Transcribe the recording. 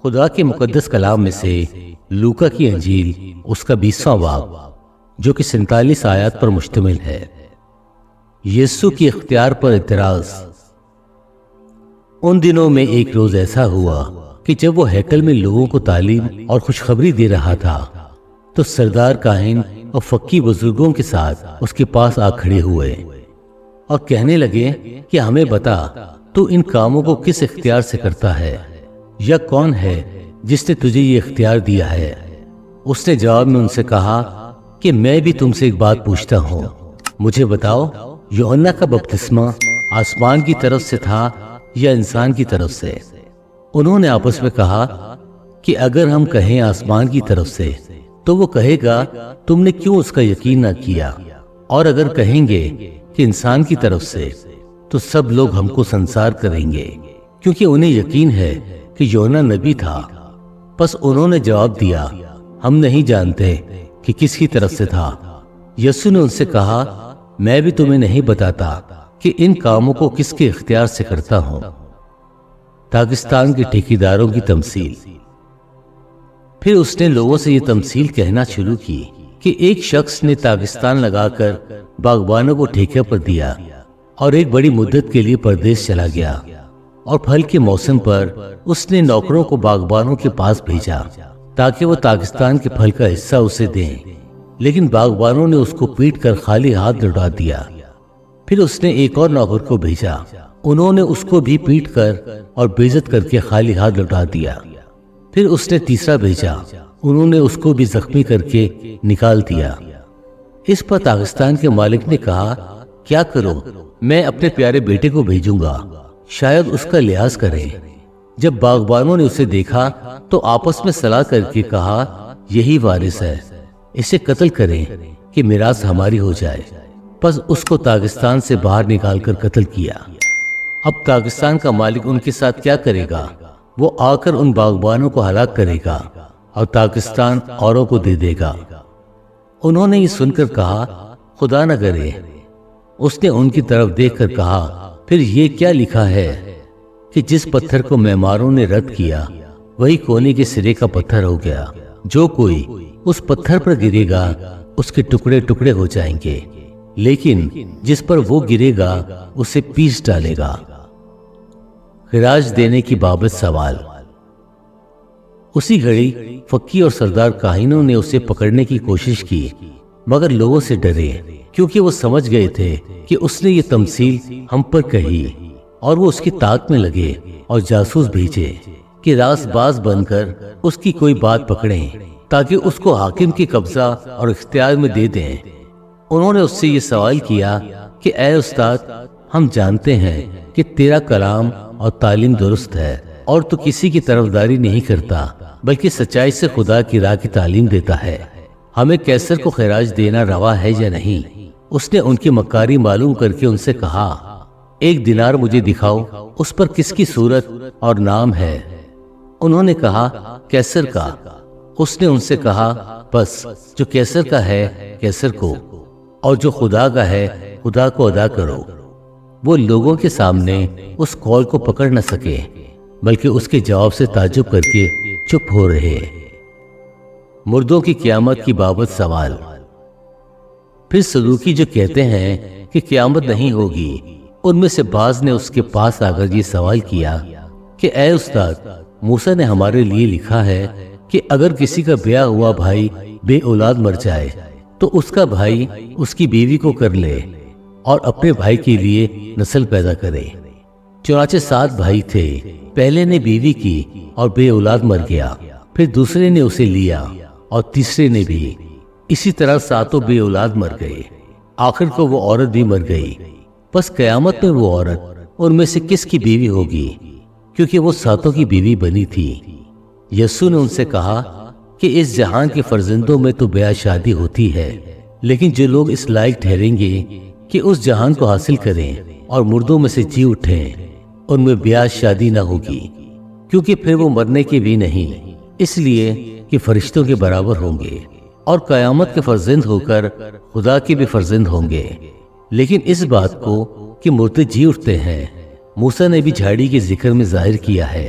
خدا کے مقدس کلام میں سے لوکا کی انجیل اس کا 20واں باب جو کہ 47 آیات پر مشتمل ہے۔ یسوع کی اختیار پر اعتراض۔ ان دنوں میں ایک روز ایسا ہوا کہ جب وہ ہیکل میں لوگوں کو تعلیم اور خوشخبری دے رہا تھا تو سردار کاہن اور فقی بزرگوں کے ساتھ اس کے پاس آ کھڑے ہوئے اور کہنے لگے کہ ہمیں بتا تو ان کاموں کو کس اختیار سے کرتا ہے یا کون ہے جس نے تجھے یہ اختیار دیا ہے؟ اس نے جواب میں ان سے کہا کہ میں بھی تم سے ایک بات پوچھتا ہوں، مجھے بتاؤ یوحنا کا بپتسمہ آسمان کی طرف سے تھا یا انسان کی طرف سے؟ انہوں نے آپس میں کہا کہ اگر ہم کہیں آسمان کی طرف سے تو وہ کہے گا تم نے کیوں اس کا یقین نہ کیا، اور اگر کہیں گے کہ انسان کی طرف سے تو سب لوگ ہم کو سنسار کریں گے کیونکہ انہیں یقین ہے کہ یوحنا نبی تھا۔ پس انہوں نے جواب دیا ہم نہیں جانتے کہ کس کی طرف سے تھا۔ یسوع نے ان سے کہا میں بھی تمہیں نہیں بتاتا کہ ان کاموں کو کس کے اختیار سے کرتا ہوں۔ پاکستان کے ٹھیکیداروں کی تمثیل۔ پھر اس نے لوگوں سے یہ تمثیل کہنا شروع کی کہ ایک شخص نے پاکستان لگا کر باغبانوں کو ٹھیکے پر دیا اور ایک بڑی مدت کے لیے پردیس چلا گیا، اور پھل کے موسم پر اس نے نوکروں کو باغبانوں کے پاس بھیجا تاکہ وہ پاکستان کے پھل کا حصہ اسے دیں، لیکن باغبانوں نے اس کو پیٹ کر خالی ہاتھ لوٹا دیا۔ پھر اس نے ایک اور نوکر کو بھیجا، انہوں نے اس کو بھی پیٹ کر اور بےعزت کر کے خالی ہاتھ لوٹا دیا۔ پھر اس نے تیسرا بھیجا، انہوں نے اس کو بھی زخمی کر کے نکال دیا۔ اس پر پاکستان کے مالک نے کہا کیا کرو، میں اپنے پیارے بیٹے کو بھیجوں گا، شاید اس کا لحاظ کریں۔ جب باغبانوں نے اسے دیکھا تو آپس میں صلاح کر کے کہا یہی وارث ہے، اسے قتل کریں کہ میراث ہماری ہو جائے۔ پس اس کو پاکستان سے باہر نکال کر قتل کیا۔ اب پاکستان کا مالک ان کے ساتھ کیا کرے گا؟ وہ آ کر ان باغبانوں کو ہلاک کرے گا اور پاکستان اوروں کو دے دے گا۔ انہوں نے یہ سن کر کہا خدا نہ کرے۔ اس نے ان کی طرف دیکھ کر کہا پھر یہ کیا لکھا ہے کہ جس پتھر کو معماروں نے رد کیا وہی کونے کے سرے کا پتھر ہو گیا، جو کوئی اس پتھر پر گرے گا اس کے ٹکڑے ٹکڑے ہو جائیں گے، لیکن جس پر وہ گرے گا اسے پیس ڈالے گا۔ خراج دینے کی بابت سوال۔ اسی گھڑی فقی اور سردار کاہنوں نے اسے پکڑنے کی کوشش کی، مگر لوگوں سے ڈرے کیونکہ وہ سمجھ گئے تھے کہ اس نے یہ تمثیل ہم پر کہی، اور وہ اس کی طاق میں لگے اور جاسوس بھیجے کہ راز باز بن کر اس کی کوئی بات پکڑیں تاکہ اس کو حاکم کے قبضہ اور اختیار میں دے دیں۔ انہوں نے اس سے یہ سوال کیا کہ اے استاد، ہم جانتے ہیں کہ تیرا کلام اور تعلیم درست ہے اور تو کسی کی طرفداری نہیں کرتا بلکہ سچائی سے خدا کی راہ کی تعلیم دیتا ہے۔ ہمیں قیصر کو خراج دینا روا ہے یا نہیں؟ اس نے ان کی مکاری معلوم کر کے ان سے کہا ایک دینار مجھے دکھاؤ، اس پر کس کی صورت اور نام ہے؟ انہوں نے کہا قیصر کا۔ اس نے ان سے کہا بس جو قیصر کا ہے قیصر کو، اور جو خدا کا ہے خدا کو ادا کرو۔ وہ لوگوں کے سامنے اس قول کو پکڑ نہ سکے بلکہ اس کے جواب سے تعجب کر کے چپ ہو رہے۔ مردوں کی قیامت کی بابت سوال۔ پھر صدوقی جو کہتے ہیں کہ قیامت نہیں ہوگی، ان میں سے بعض نے اس کے پاس آ کر یہ سوال کیا کہ اے استاد، موسیٰ نے ہمارے لیے لکھا ہے کہ اگر کسی کا بیاہ ہوا بھائی بے اولاد مر جائے تو اس کا بھائی اس کی بیوی کو کر لے اور اپنے بھائی کے لیے نسل پیدا کرے۔ چنانچہ 7 بھائی تھے، پہلے نے بیوی کی اور بے اولاد مر گیا، پھر دوسرے نے اسے لیا اور تیسرے نے بھی، اسی طرح 7 بے اولاد مر گئے، آخر کو وہ عورت بھی مر گئی۔ بس قیامت میں وہ عورت ان میں سے کس کی بیوی ہوگی؟ کیونکہ وہ 7 کی بیوی بنی تھی۔ یسوع نے ان سے کہا کہ اس جہان کے فرزندوں میں تو بیاہ شادی ہوتی ہے، لیکن جو لوگ اس لائق ٹھہریں گے کہ اس جہان کو حاصل کریں اور مردوں میں سے جی اٹھیں، ان میں بیاہ شادی نہ ہوگی، کیونکہ پھر وہ مرنے کے بھی نہیں، اس لیے کہ فرشتوں کے برابر ہوں گے، اور قیامت کے فرزند ہو کر خدا کے بھی فرزند ہوں گے۔ لیکن اس بات کو کہ مردے جی اٹھتے ہیں موسیٰ نے بھی جھاڑی کے ذکر میں ظاہر کیا ہے،